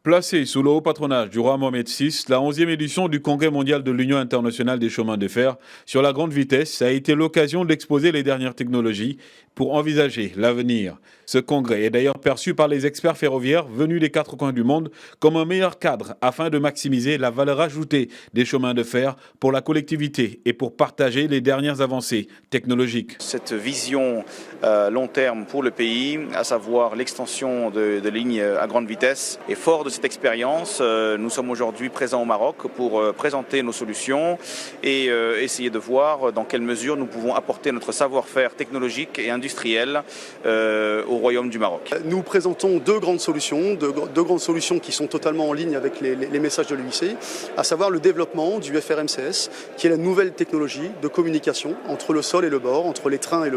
Placée sous le haut patronage du roi Mohamed VI, la 11e édition du Congrès mondial de l'Union internationale des chemins de fer sur la grande vitesse a été l'occasion d'exposer les dernières technologies pour envisager l'avenir. Ce congrès est d'ailleurs perçu par les experts ferroviaires venus des quatre coins du monde comme un meilleur cadre afin de maximiser la valeur ajoutée des chemins de fer pour la collectivité et pour partager les dernières avancées technologiques. Cette vision long terme pour le pays, à savoir l'extension de lignes à grande vitesse, est fort de cette expérience. Nous sommes aujourd'hui présents au Maroc pour présenter nos solutions et essayer de voir dans quelle mesure nous pouvons apporter notre savoir-faire technologique et industriel au Royaume du Maroc. Nous présentons deux grandes solutions qui sont totalement en ligne avec les messages de l'UIC, à savoir le développement du FRMCS, qui est la nouvelle technologie de communication entre le sol et le bord, entre les trains et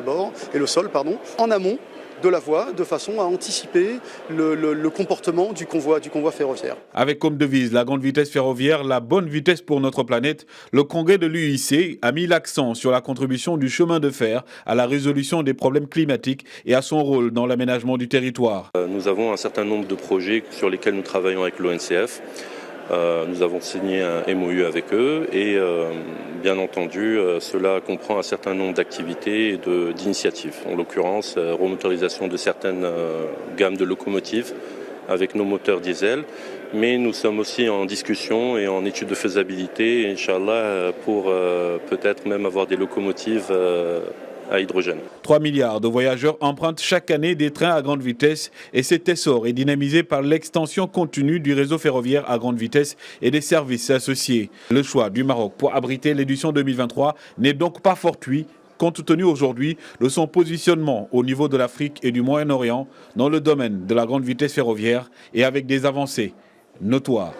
le sol, en amont de la voie, de façon à anticiper le comportement du convoi ferroviaire. Avec comme devise la grande vitesse ferroviaire, la bonne vitesse pour notre planète, le congrès de l'UIC a mis l'accent sur la contribution du chemin de fer à la résolution des problèmes climatiques et à son rôle dans l'aménagement du territoire. Nous avons un certain nombre de projets sur lesquels nous travaillons avec l'ONCF. Nous avons signé un MOU avec eux et bien entendu cela comprend un certain nombre d'activités et d'initiatives. En l'occurrence, remotorisation de certaines gammes de locomotives avec nos moteurs diesel. Mais nous sommes aussi en discussion et en étude de faisabilité, Inch'Allah, pour peut-être même avoir des locomotives à hydrogène. 3 milliards de voyageurs empruntent chaque année des trains à grande vitesse et cet essor est dynamisé par l'extension continue du réseau ferroviaire à grande vitesse et des services associés. Le choix du Maroc pour abriter l'édition 2023 n'est donc pas fortuit, compte tenu aujourd'hui de son positionnement au niveau de l'Afrique et du Moyen-Orient dans le domaine de la grande vitesse ferroviaire et avec des avancées notoires.